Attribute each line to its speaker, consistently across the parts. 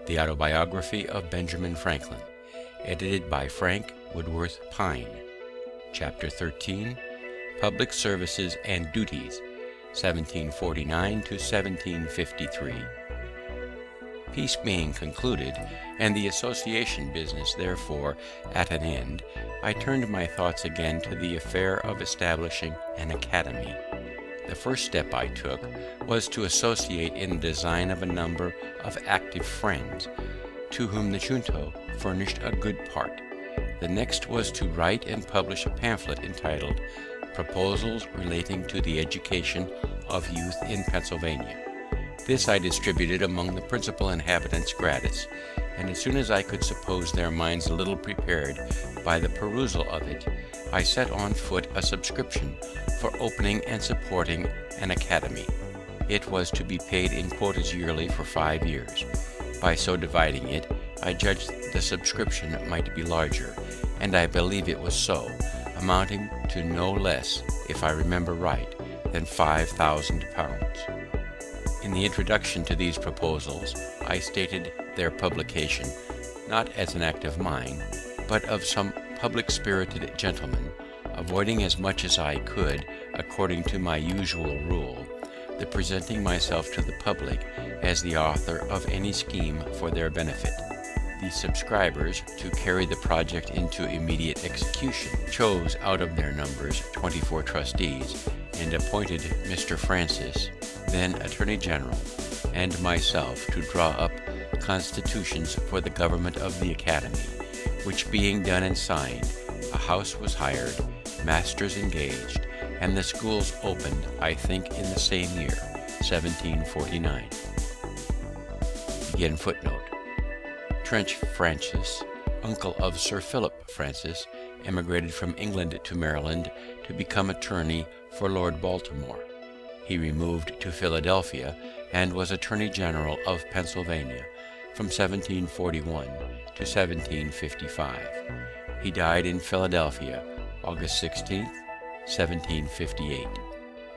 Speaker 1: The Autobiography of Benjamin Franklin, edited by Frank Woodworth Pine. Chapter 13, Public Services and Duties, 1749 to 1753. Peace being concluded, and the association business therefore at an end, I turned my thoughts again to the affair of establishing an academy. The first step I took was to associate in the design of a number of active friends, to whom the junto furnished a good part. The next was to write and publish a pamphlet entitled Proposals Relating to the Education of Youth in Pennsylvania. This I distributed among the principal inhabitants gratis, and as soon as I could suppose their minds a little prepared by the perusal of it, I set on foot a subscription for opening and supporting an academy. It was to be paid in quotas yearly for 5 years. By so dividing it, I judged the subscription might be larger, and I believe it was so, amounting to no less, if I remember right, than £5,000. In the introduction to these proposals, I stated their publication, not as an act of mine, but of some public-spirited gentleman, avoiding as much as I could, according to my usual rule, the presenting myself to the public as the author of any scheme for their benefit. The subscribers, to carry the project into immediate execution, chose out of their numbers 24 trustees, and appointed Mr. Francis, then Attorney General, and myself to draw up constitutions for the government of the Academy, which being done and signed, a house was hired, masters engaged, and the schools opened, I think, in the same year, 1749. Begin footnote. Trench Francis, uncle of Sir Philip Francis, emigrated from England to Maryland to become attorney for Lord Baltimore. He removed to Philadelphia and was Attorney General of Pennsylvania from 1741 to 1755. He died in Philadelphia, August 16, 1758.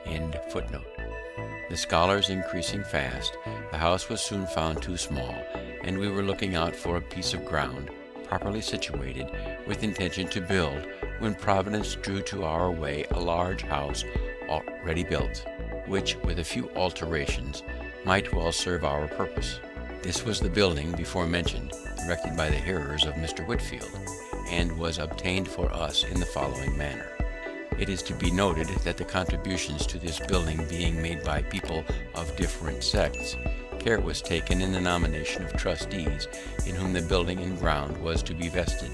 Speaker 1: End footnote. The scholars increasing fast, the house was soon found too small, and we were looking out for a piece of ground, properly situated, with intention to build, when Providence drew to our way a large house already built, which, with a few alterations, might well serve our purpose. This was the building before mentioned, erected by the hearers of Mr. Whitfield, and was obtained for us in the following manner. It is to be noted that the contributions to this building being made by people of different sects, care was taken in the nomination of trustees in whom the building and ground was to be vested,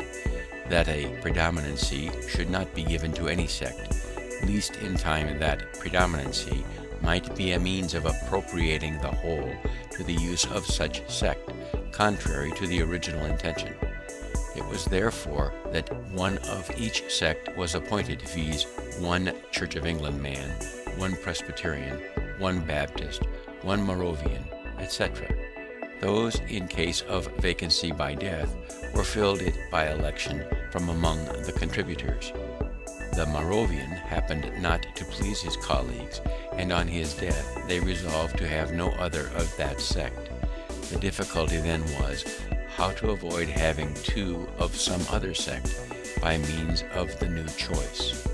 Speaker 1: that a predominancy should not be given to any sect, least in time that predominancy might be a means of appropriating the whole to the use of such sect, contrary to the original intention. It was therefore that one of each sect was appointed, viz., one Church of England man, one Presbyterian, one Baptist, one Moravian, etc. Those, in case of vacancy by death, were filled it by election from among the contributors. The Moravian happened not to please his colleagues, and on his death they resolved to have no other of that sect. The difficulty then was, how to avoid having two of some other sect by means of the new choice.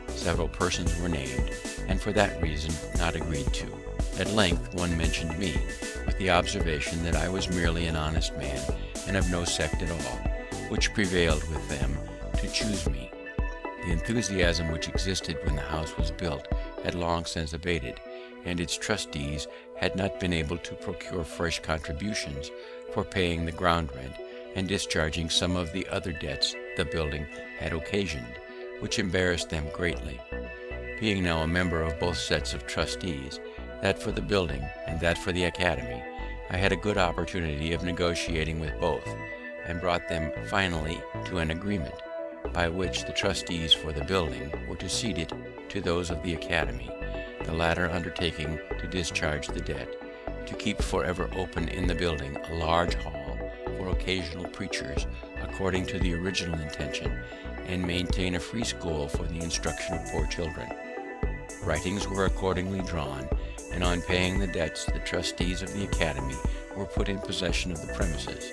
Speaker 1: Several persons were named, and for that reason not agreed to. At length one mentioned me, with the observation that I was merely an honest man, and of no sect at all, which prevailed with them to choose me. The enthusiasm which existed when the house was built had long since abated, and its trustees had not been able to procure fresh contributions for paying the ground rent and discharging some of the other debts the building had occasioned, which embarrassed them greatly. Being now a member of both sets of trustees, that for the building and that for the academy, I had a good opportunity of negotiating with both, and brought them finally to an agreement, by which the trustees for the building were to cede it to those of the academy, the latter undertaking to discharge the debt, to keep forever open in the building a large hall for occasional preachers according to the original intention, and maintain a free school for the instruction of poor children. Writings were accordingly drawn, and on paying the debts, the trustees of the academy were put in possession of the premises,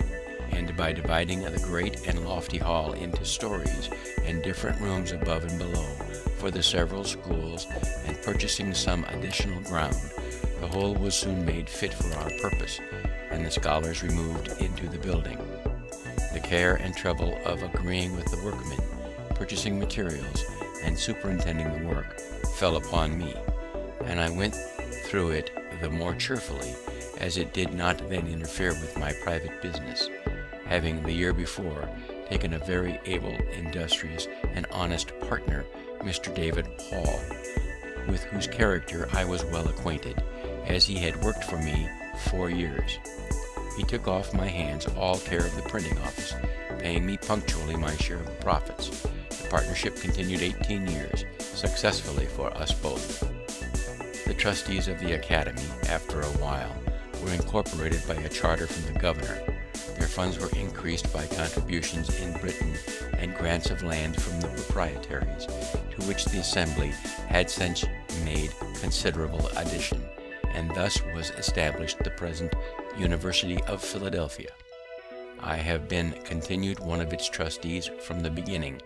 Speaker 1: and by dividing the great and lofty hall into stories and different rooms above and below for the several schools, and purchasing some additional ground, the whole was soon made fit for our purpose, and the scholars removed into the building. The care and trouble of agreeing with the workmen, purchasing materials, and superintending the work fell upon me, and I went through it the more cheerfully, as it did not then interfere with my private business, having the year before taken a very able, industrious, and honest partner, Mr. David Hall, with whose character I was well acquainted, as he had worked for me 4 years. He took off my hands all care of the printing office, paying me punctually my share of the profits. The partnership continued 18 years, successfully for us both. The trustees of the Academy, after a while, were incorporated by a charter from the governor. Their funds were increased by contributions in Britain and grants of land from the proprietaries, to which the Assembly had since made considerable addition, and thus was established the present University of Philadelphia. I have been continued one of its trustees from the beginning,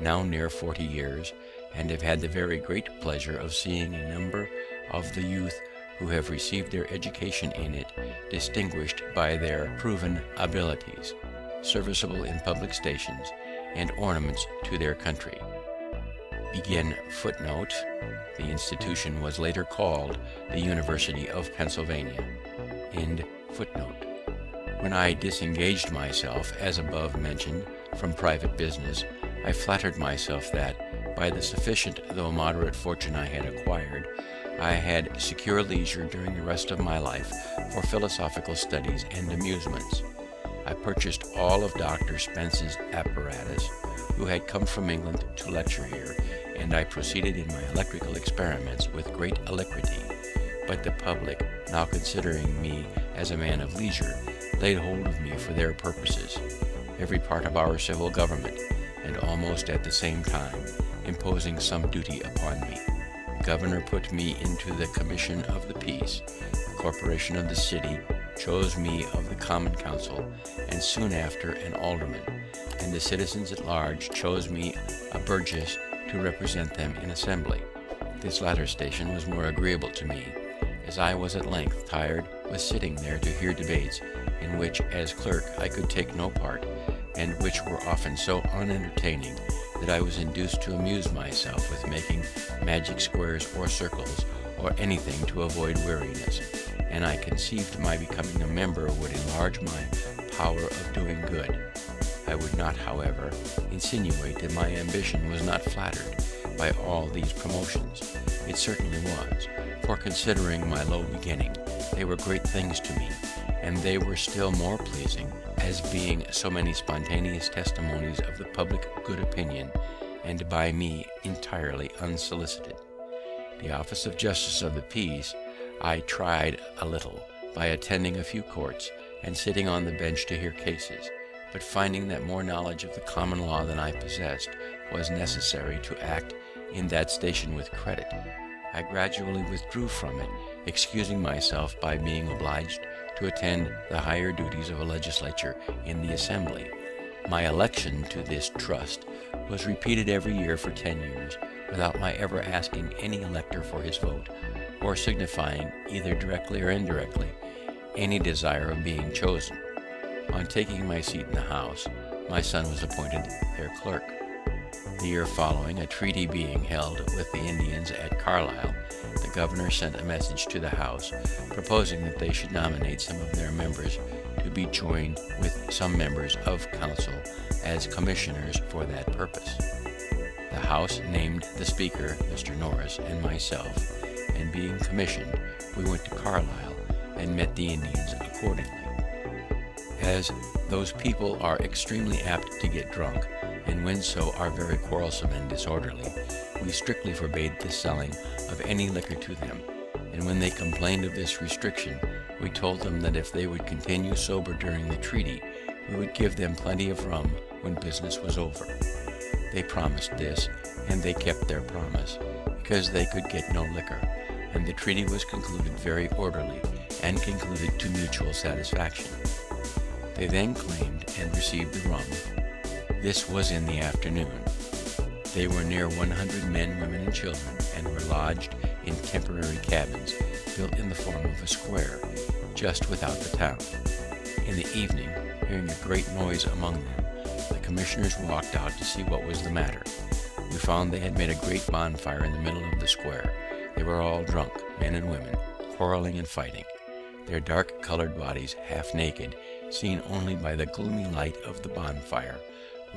Speaker 1: now near 40 years, and have had the very great pleasure of seeing a number of the youth who have received their education in it distinguished by their proven abilities, serviceable in public stations, and ornaments to their country. Footnote. The institution was later called the University of Pennsylvania. End footnote. When I disengaged myself, as above mentioned, from private business, I flattered myself that, by the sufficient though moderate fortune I had acquired, I had secure leisure during the rest of my life for philosophical studies and amusements. I purchased all of Dr. Spence's apparatus, who had come from England to lecture here, and I proceeded in my electrical experiments with great alacrity. But the public, now considering me as a man of leisure, laid hold of me for their purposes. Every part of our civil government, and almost at the same time, imposing some duty upon me. The governor put me into the commission of the peace. The corporation of the city chose me of the common council, and soon after an alderman, and the citizens at large chose me a burgess to represent them in assembly. This latter station was more agreeable to me, as I was at length tired with sitting there to hear debates in which, as clerk, I could take no part, and which were often so unentertaining that I was induced to amuse myself with making magic squares or circles, or anything to avoid weariness, and I conceived my becoming a member would enlarge my power of doing good. I would not, however, insinuate that my ambition was not flattered by all these promotions. It certainly was, for considering my low beginning, they were great things to me, and they were still more pleasing as being so many spontaneous testimonies of the public good opinion, and by me entirely unsolicited. The office of Justice of the Peace I tried a little by attending a few courts and sitting on the bench to hear cases, but finding that more knowledge of the common law than I possessed was necessary to act in that station with credit, I gradually withdrew from it, excusing myself by being obliged to attend the higher duties of a legislature in the Assembly. My election to this trust was repeated every year for 10 years, without my ever asking any elector for his vote, or signifying, either directly or indirectly, any desire of being chosen. On taking my seat in the House, my son was appointed their clerk. The year following, a treaty being held with the Indians at Carlisle, the governor sent a message to the House, proposing that they should nominate some of their members to be joined with some members of council as commissioners for that purpose. The House named the Speaker, Mr. Norris, and myself, and being commissioned, we went to Carlisle and met the Indians accordingly. As those people are extremely apt to get drunk, and when so are very quarrelsome and disorderly, we strictly forbade the selling of any liquor to them, and when they complained of this restriction, we told them that if they would continue sober during the treaty, we would give them plenty of rum when business was over. They promised this, and they kept their promise, because they could get no liquor, and the treaty was concluded very orderly, and concluded to mutual satisfaction. They then claimed and received the rum. This was in the afternoon. They were near 100 men, women, and children, and were lodged in temporary cabins built in the form of a square just without the town. In the evening, hearing a great noise among them, the commissioners walked out to see what was the matter. We found they had made a great bonfire in the middle of the square. They were all drunk, men and women, quarreling and fighting, their dark-colored bodies half naked, seen only by the gloomy light of the bonfire,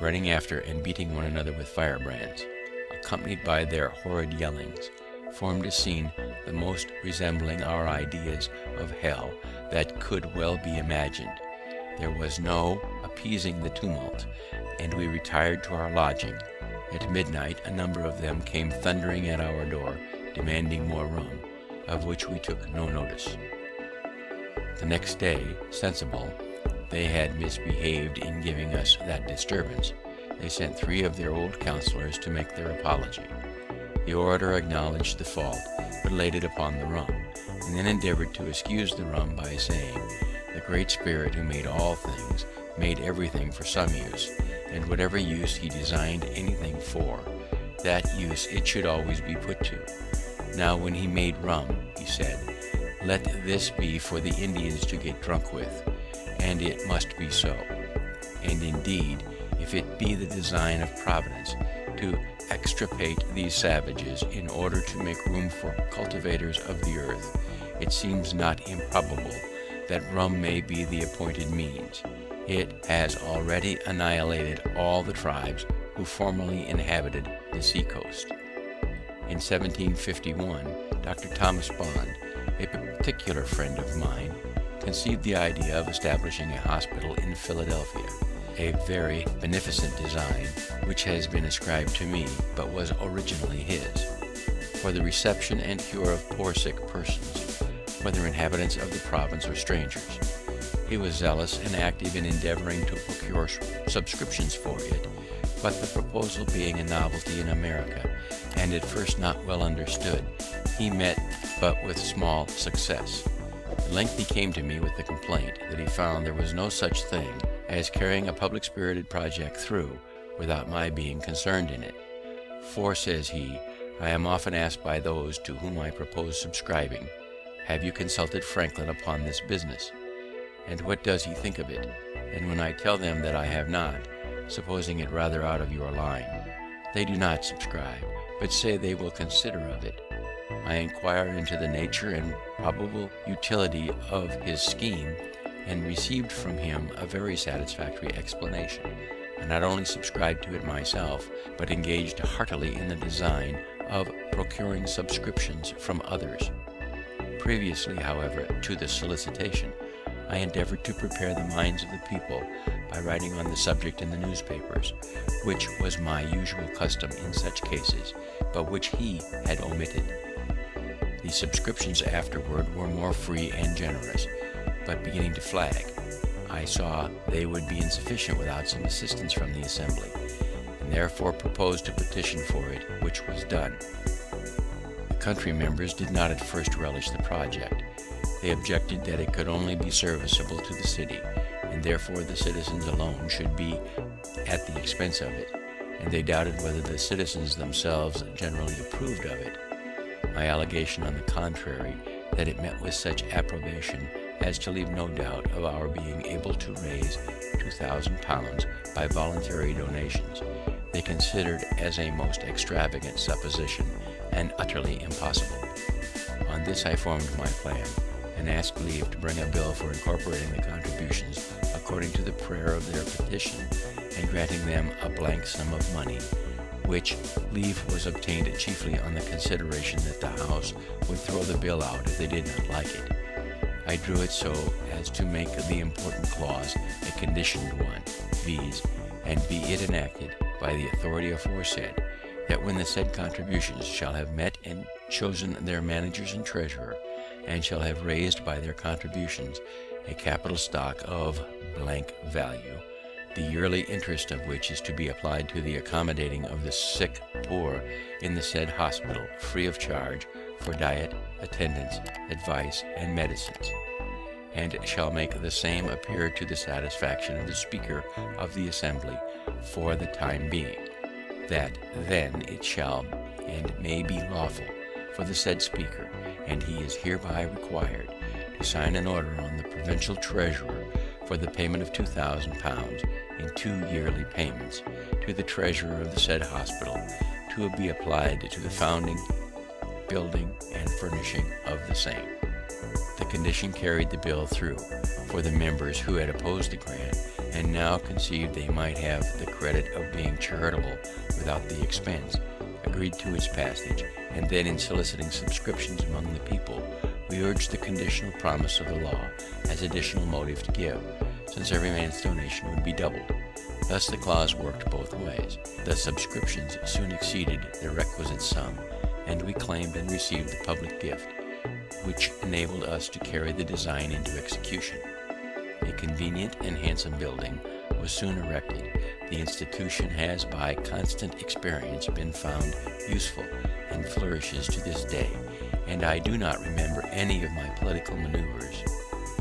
Speaker 1: running after and beating one another with firebrands, accompanied by their horrid yellings, formed a scene the most resembling our ideas of hell that could well be imagined. There was no appeasing the tumult, and we retired to our lodging. At midnight a number of them came thundering at our door, demanding more rum, of which we took no notice. The next day, sensible they had misbehaved in giving us that disturbance, they sent 3 of their old councillors to make their apology. The orator acknowledged the fault, but laid it upon the rum, and then endeavored to excuse the rum by saying, "The Great Spirit who made all things made everything for some use, and whatever use he designed anything for, that use it should always be put to. Now when he made rum, he said, let this be for the Indians to get drunk with, and it must be so. And indeed, if it be the design of Providence to extirpate these savages in order to make room for cultivators of the earth, it seems not improbable that rum may be the appointed means. It has already annihilated all the tribes who formerly inhabited the sea-coast." In 1751, Dr. Thomas Bond, a particular friend of mine, conceived the idea of establishing a hospital in Philadelphia, a very beneficent design which has been ascribed to me, but was originally his, for the reception and cure of poor sick persons, whether inhabitants of the province or strangers. He was zealous and active in endeavoring to procure subscriptions for it, but the proposal being a novelty in America, and at first not well understood, he met but with small success. At length he came to me with the complaint that he found there was no such thing as carrying a public-spirited project through without my being concerned in it. "For," says he, "I am often asked by those to whom I propose subscribing, 'Have you consulted Franklin upon this business? And what does he think of it?' And when I tell them that I have not, supposing it rather out of your line, they do not subscribe, but say they will consider of it. I inquire into the nature and probable utility of his scheme, and received from him a very satisfactory explanation. I not only subscribed to it myself, but engaged heartily in the design of procuring subscriptions from others. Previously, however, to the solicitation, I endeavored to prepare the minds of the people by writing on the subject in the newspapers, which was my usual custom in such cases, but which he had omitted. The subscriptions afterward were more free and generous, but beginning to flag. I saw they would be insufficient without some assistance from the Assembly, and therefore proposed a petition for it, which was done. The country members did not at first relish the project. They objected that it could only be serviceable to the city, and therefore the citizens alone should be at the expense of it, and they doubted whether the citizens themselves generally approved of it. My allegation, on the contrary, that it met with such approbation as to leave no doubt of our being able to raise £2,000 by voluntary donations, they considered as a most extravagant supposition and utterly impossible. On this I formed my plan, and asked leave to bring a bill for incorporating the contributions according to the prayer of their petition, and granting them a blank sum of money, which leave was obtained chiefly on the consideration that the House would throw the bill out if they did not like it. I drew it so as to make the important clause a conditioned one, viz., and be it enacted by the authority aforesaid, that when the said contributions shall have met and chosen their managers and treasurer, and shall have raised by their contributions a capital stock of blank value, the yearly interest of which is to be applied to the accommodating of the sick poor in the said hospital, free of charge, for diet, attendance, advice, and medicines. and shall make the same appear to the satisfaction of the Speaker of the Assembly for the time being, that then it shall and may be lawful for the said Speaker, and he is hereby required, to sign an order on the provincial treasurer for the payment of £2,000 in 2 yearly payments to the treasurer of the said hospital, to be applied to the founding, building, and furnishing of the same. The condition carried the bill through, for the members who had opposed the grant, and now conceived they might have the credit of being charitable without the expense, agreed to its passage, and then in soliciting subscriptions among the people, we urged the conditional promise of the law as additional motive to give, since every man's donation would be doubled. Thus the clause worked both ways. The subscriptions soon exceeded the requisite sum, and we claimed and received the public gift, which enabled us to carry the design into execution. A convenient and handsome building was soon erected. The institution has by constant experience been found useful and flourishes to this day, and I do not remember any of my political maneuvers,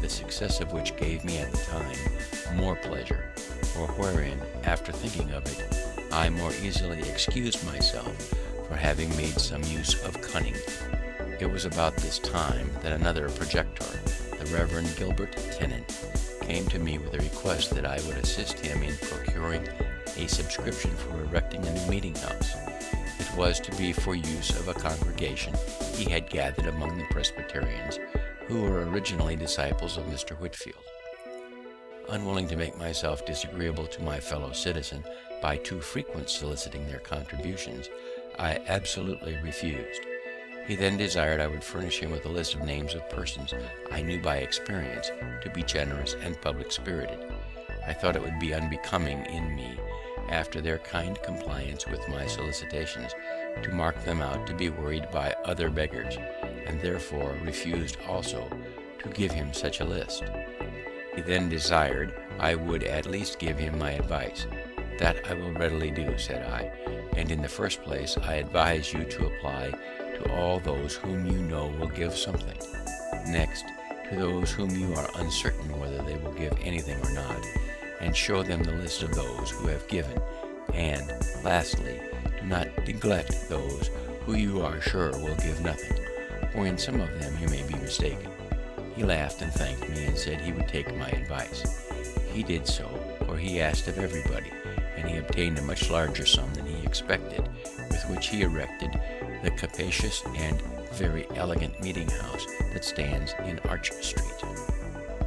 Speaker 1: the success of which gave me at the time more pleasure, or wherein, after thinking of it, I more easily excused myself for having made some use of cunning. It was about this time that another projector, the Reverend Gilbert Tennant, came to me with a request that I would assist him in procuring a subscription for erecting a new meeting house. It was to be for use of a congregation he had gathered among the Presbyterians, who were originally disciples of Mr. Whitefield. Unwilling to make myself disagreeable to my fellow citizen by too frequent soliciting their contributions, I absolutely refused. He then desired I would furnish him with a list of names of persons I knew by experience to be generous and public-spirited. I thought it would be unbecoming in me, after their kind compliance with my solicitations, to mark them out to be worried by other beggars, and therefore refused also to give him such a list. He then desired I would at least give him my advice. That I will readily do, said I, and in the first place I advise you to apply to all those whom you know will give something. Next, to those whom you are uncertain whether they will give anything or not, and show them the list of those who have given. And lastly, do not neglect those who you are sure will give nothing, for in some of them you may be mistaken. He laughed and thanked me, and said he would take my advice. He did so, for he asked of everybody, and he obtained a much larger sum than he expected, with which he erected the capacious and very elegant meeting house that stands in Arch Street.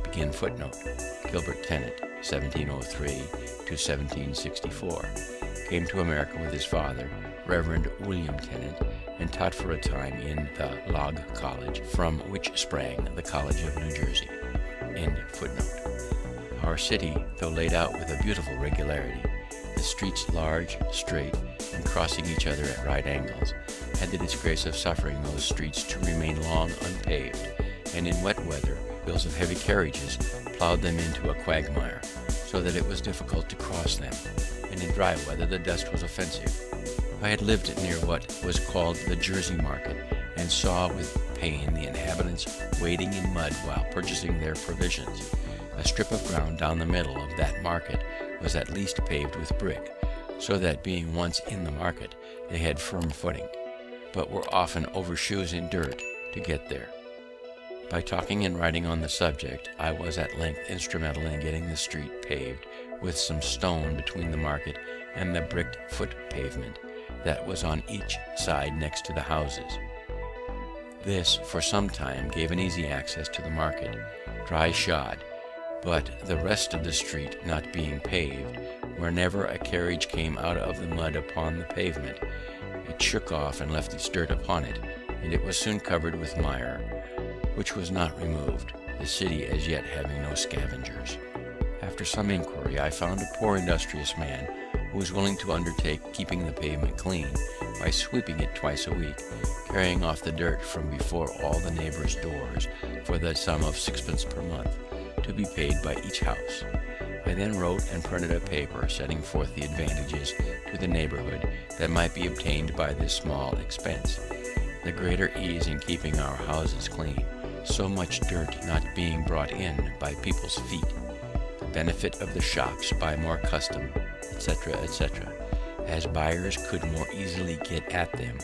Speaker 1: Begin footnote. Gilbert Tennant, 1703 to 1764, came to America with his father, Reverend William Tennant, and taught for a time in the Log College, from which sprang the College of New Jersey. End footnote. Our city, though laid out with a beautiful regularity, the streets large, straight, and crossing each other at right angles, had the disgrace of suffering those streets to remain long unpaved, and in wet weather wheels of heavy carriages plowed them into a quagmire, so that it was difficult to cross them, and in dry weather the dust was offensive. I had lived near what was called the Jersey Market, and saw with pain the inhabitants wading in mud while purchasing their provisions. A strip of ground down the middle of that market was at least paved with brick, so that being once in the market they had firm footing, but were often over shoes in dirt to get there. By talking and writing on the subject, I was at length instrumental in getting the street paved with some stone between the market and the bricked foot pavement that was on each side next to the houses. This for some time gave an easy access to the market, dry shod, but the rest of the street not being paved, whenever a carriage came out of the mud upon the pavement, it shook off and left its dirt upon it, and it was soon covered with mire, which was not removed, the city as yet having no scavengers. After some inquiry, I found a poor industrious man who was willing to undertake keeping the pavement clean by sweeping it twice a week, carrying off the dirt from before all the neighbors' doors for the sum of 6d. per month, to be paid by each house. I then wrote and printed a paper setting forth the advantages to the neighborhood that might be obtained by this small expense, the greater ease in keeping our houses clean, so much dirt not being brought in by people's feet, the benefit of the shops by more custom, etc., etc., as buyers could more easily get at them,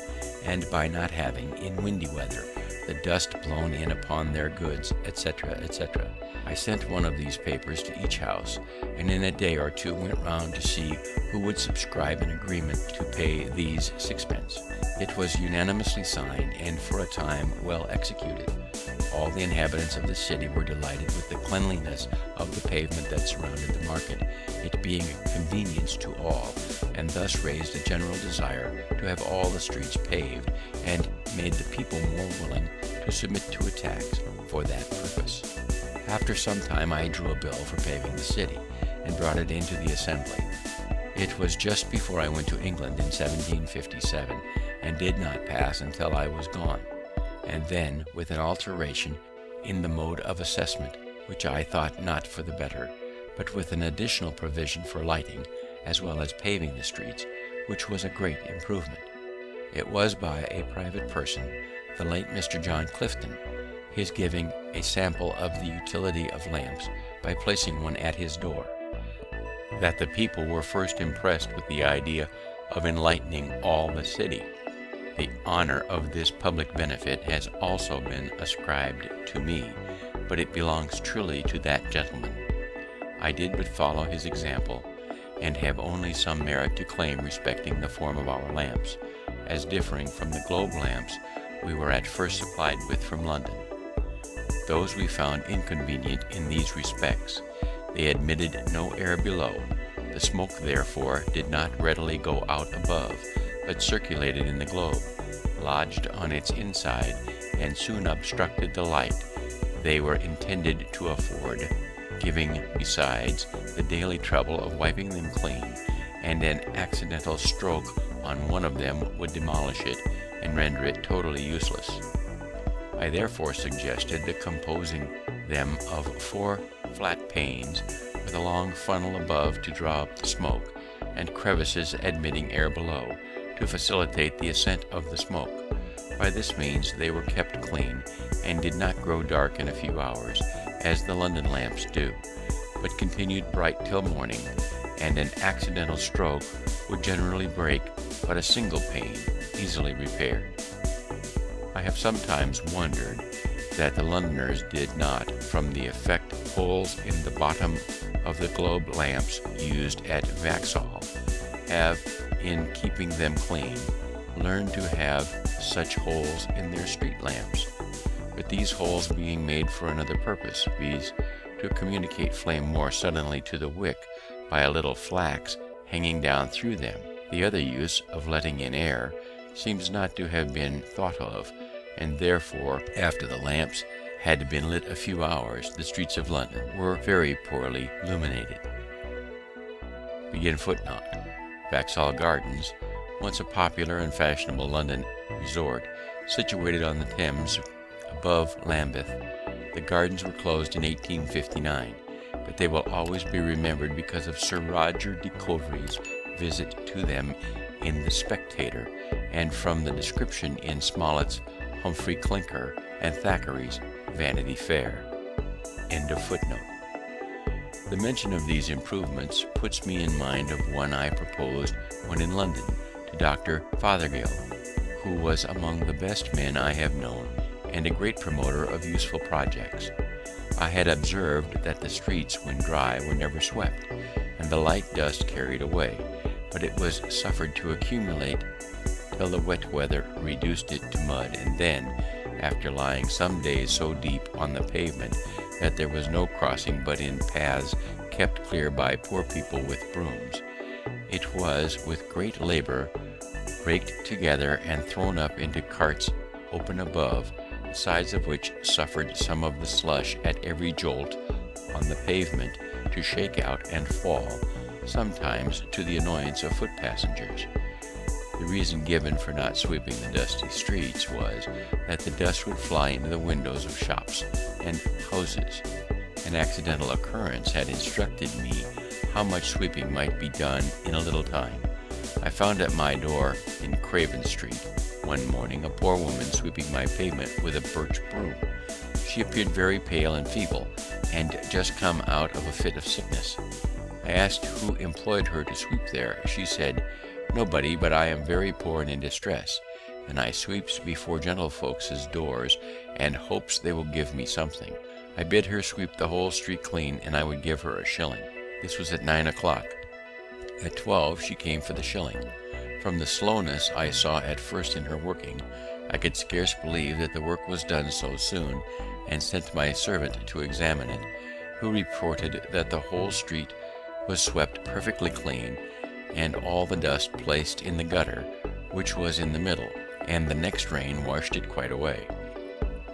Speaker 1: and by not having, in windy weather, the dust blown in upon their goods, etc., etc. I sent one of these papers to each house, and in a day or two went round to see who would subscribe an agreement to pay these sixpence. It was unanimously signed, and for a time well executed. All the inhabitants of the city were delighted with the cleanliness of the pavement that surrounded the market, it being a convenience to all, and thus raised a general desire to have all the streets paved, and made the people more willing to submit to a tax for that purpose. After some time I drew a bill for paving the city, and brought it into the Assembly. It was just before I went to England in 1757, and did not pass until I was gone, and then with an alteration in the mode of assessment, which I thought not for the better, but with an additional provision for lighting, as well as paving the streets, which was a great improvement. It was by a private person, the late Mr. John Clifton, his giving a sample of the utility of lamps by placing one at his door, that the people were first impressed with the idea of enlightening all the city. The honor of this public benefit has also been ascribed to me, but it belongs truly to that gentleman. I did but follow his example, and have only some merit to claim respecting the form of our lamps, as differing from the globe lamps we were at first supplied with from London. Those we found inconvenient in these respects. They admitted no air below. The smoke, therefore, did not readily go out above, but circulated in the globe, lodged on its inside, and soon obstructed the light they were intended to afford, giving, besides, the daily trouble of wiping them clean, and an accidental stroke on one of them would demolish it and render it totally useless. I therefore suggested the composing them of 4 flat panes, with a long funnel above to draw up the smoke, and crevices admitting air below, to facilitate the ascent of the smoke. By this means they were kept clean, and did not grow dark in a few hours, as the London lamps do, but continued bright till morning, and an accidental stroke would generally break but a single pane, easily repaired. I have sometimes wondered that the Londoners did not, from the effect holes in the bottom of the globe lamps used at Vauxhall, have, in keeping them clean, learned to have such holes in their street lamps. But these holes being made for another purpose, viz., to communicate flame more suddenly to the wick by a little flax hanging down through them, the other use of letting in air seems not to have been thought of, and therefore, after the lamps had been lit a few hours, the streets of London were very poorly illuminated. Footnote. Vauxhall Gardens, once a popular and fashionable London resort, situated on the Thames above Lambeth. The gardens were closed in 1859, but they will always be remembered because of Sir Roger de Coverley's visit to them in The Spectator, and from the description in Smollett's Humphrey Clinker and Thackeray's Vanity Fair. End of footnote. The mention of these improvements puts me in mind of one I proposed when in London to Dr. Fothergill, who was among the best men I have known, and a great promoter of useful projects. I had observed that the streets, when dry, were never swept, and the light dust carried away, but it was suffered to accumulate till the wet weather reduced it to mud, and then, after lying some days so deep on the pavement that there was no crossing but in paths kept clear by poor people with brooms, it was with great labour raked together and thrown up into carts open above, the sides of which suffered some of the slush at every jolt on the pavement to shake out and fall, sometimes to the annoyance of foot passengers. The reason given for not sweeping the dusty streets was that the dust would fly into the windows of shops and houses. An accidental occurrence had instructed me how much sweeping might be done in a little time. I found at my door in Craven Street one morning a poor woman sweeping my pavement with a birch broom. She appeared very pale and feeble, and just come out of a fit of sickness. I asked who employed her to sweep there. She said, "Nobody, but I am very poor and in distress, and I sweeps before gentlefolks' doors, and hopes they will give me something." I bid her sweep the whole street clean, and I would give her a shilling. This was at 9 o'clock. At 12 she came for the shilling. From the slowness I saw at first in her working, I could scarce believe that the work was done so soon, and sent my servant to examine it, who reported that the whole street was swept perfectly clean, and all the dust placed in the gutter, which was in the middle, and the next rain washed it quite away,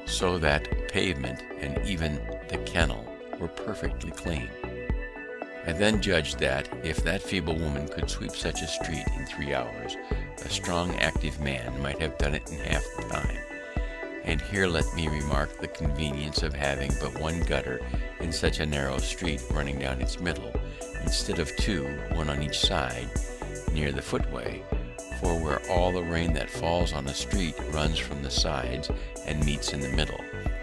Speaker 1: so that pavement and even the kennel were perfectly clean. I then judged that, if that feeble woman could sweep such a street in 3 hours, a strong active man might have done it in half the time. And here let me remark the convenience of having but one gutter in such a narrow street running down its middle, instead of two, one on each side, near the footway, for where all the rain that falls on a street runs from the sides and meets in the middle,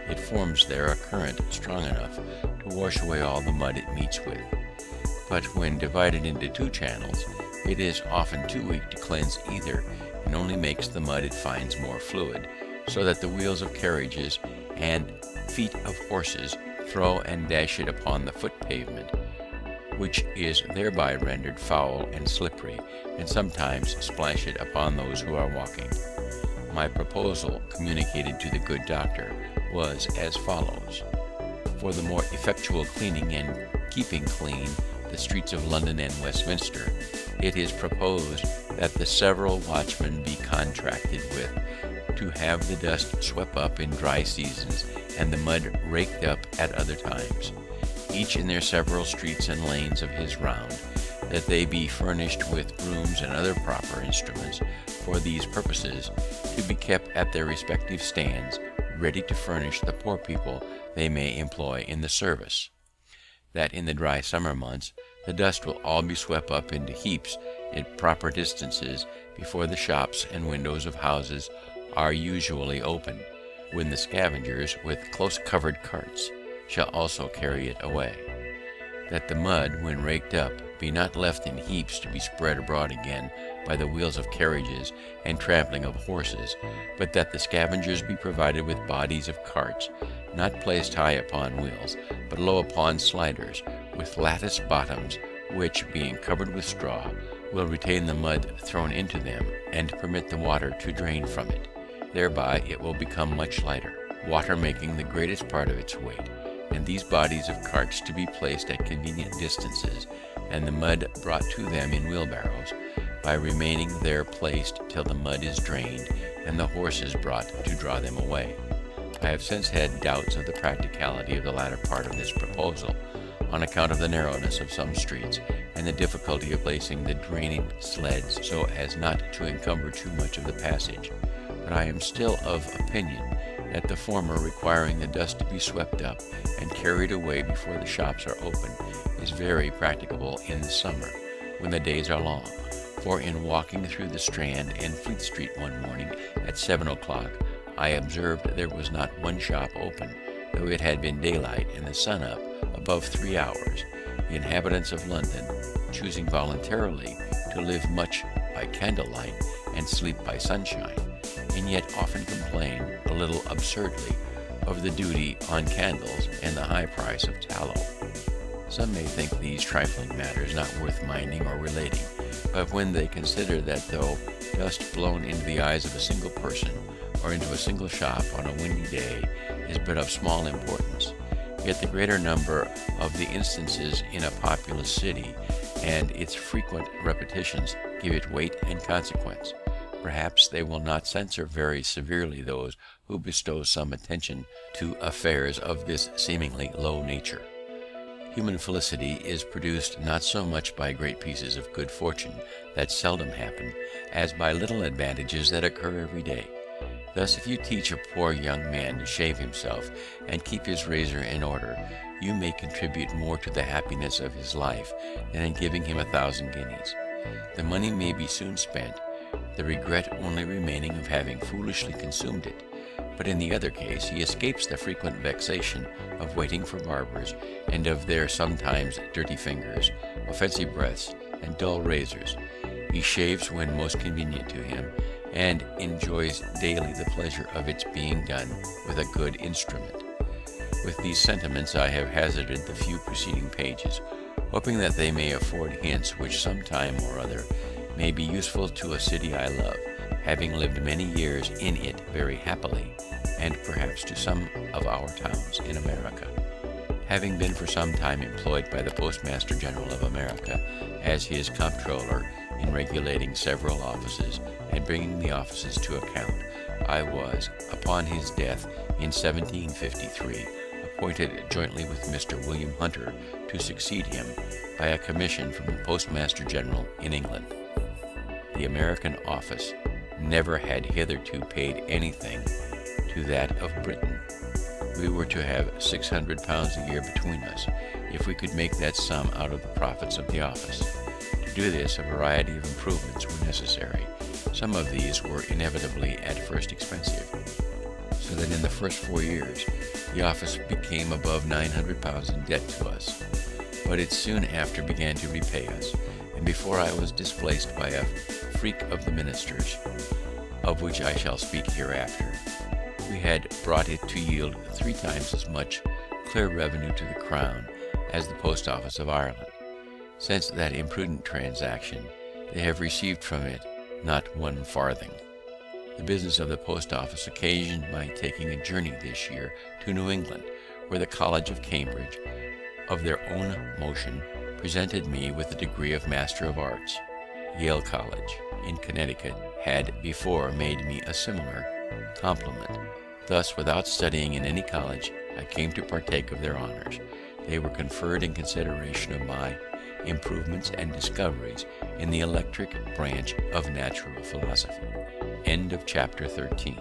Speaker 1: it forms there a current strong enough to wash away all the mud it meets with. But when divided into two channels, it is often too weak to cleanse either, and only makes the mud it finds more fluid, so that the wheels of carriages and feet of horses throw and dash it upon the foot pavement, which is thereby rendered foul and slippery, and sometimes splash it upon those who are walking. My proposal, communicated to the good doctor, was as follows: for the more effectual cleaning and keeping clean the streets of London and Westminster, it is proposed that the several watchmen be contracted with to have the dust swept up in dry seasons and the mud raked up at other times, each in their several streets and lanes of his round, that they be furnished with brooms and other proper instruments for these purposes, to be kept at their respective stands, ready to furnish the poor people they may employ in the service. That in the dry summer months the dust will all be swept up into heaps at proper distances before the shops and windows of houses are usually open, when the scavengers with close covered carts shall also carry it away. That the mud, when raked up, be not left in heaps to be spread abroad again by the wheels of carriages and trampling of horses, but that the scavengers be provided with bodies of carts, not placed high upon wheels, but low upon sliders, with lattice bottoms, which, being covered with straw, will retain the mud thrown into them, and permit the water to drain from it. Thereby it will become much lighter, water making the greatest part of its weight, and these bodies of carts to be placed at convenient distances, and the mud brought to them in wheelbarrows, by remaining there placed till the mud is drained, and the horses brought to draw them away. I have since had doubts of the practicality of the latter part of this proposal, on account of the narrowness of some streets, and the difficulty of placing the draining sleds so as not to encumber too much of the passage. But I am still of opinion that the former, requiring the dust to be swept up and carried away before the shops are open, is very practicable in the summer, when the days are long. For in walking through the Strand and Fleet Street one morning at 7 o'clock, I observed there was not one shop open, though it had been daylight and the sun up above 3 hours. The inhabitants of London, choosing voluntarily to live much by candlelight and sleep by sunshine, and yet often complain a little absurdly of the duty on candles and the high price of tallow. Some may think these trifling matters not worth minding or relating, but when they consider that though dust blown into the eyes of a single person or into a single shop on a windy day is but of small importance, yet the greater number of the instances in a populous city and its frequent repetitions give it weight and consequence, perhaps they will not censure very severely those who bestow some attention to affairs of this seemingly low nature. Human felicity is produced not so much by great pieces of good fortune that seldom happen, as by little advantages that occur every day. Thus, if you teach a poor young man to shave himself and keep his razor in order, you may contribute more to the happiness of his life than in giving him 1,000 guineas. The money may be soon spent, the regret only remaining of having foolishly consumed it, but in the other case he escapes the frequent vexation of waiting for barbers, and of their sometimes dirty fingers, offensive breaths, and dull razors. He shaves when most convenient to him, and enjoys daily the pleasure of its being done with a good instrument. With these sentiments I have hazarded the few preceding pages, hoping that they may afford hints which some time or other may be useful to a city I love, having lived many years in it very happily, and perhaps to some of our towns in America. Having been for some time employed by the Postmaster General of America as his comptroller in regulating several offices and bringing the offices to account, I was, upon his death in 1753, appointed jointly with Mr. William Hunter to succeed him by a commission from the Postmaster General in England. The American office never had hitherto paid anything to that of Britain. We were to have £600 a year between us, if we could make that sum out of the profits of the office. To do this, a variety of improvements were necessary. Some of these were inevitably at first expensive, so that in the first 4 years the office became above £900 in debt to us. But it soon after began to repay us, and before I was displaced by a freak of the ministers, of which I shall speak hereafter, we had brought it to yield 3 times as much clear revenue to the Crown as the Post Office of Ireland. Since that imprudent transaction, they have received from it not 1 farthing. The business of the Post Office occasioned my taking a journey this year to New England, where the College of Cambridge, of their own motion, presented me with the degree of Master of Arts. Yale College, in Connecticut, had before made me a similar compliment. Thus, without studying in any college, I came to partake of their honors. They were conferred in consideration of my improvements and discoveries in the electric branch of natural philosophy. End of chapter 13.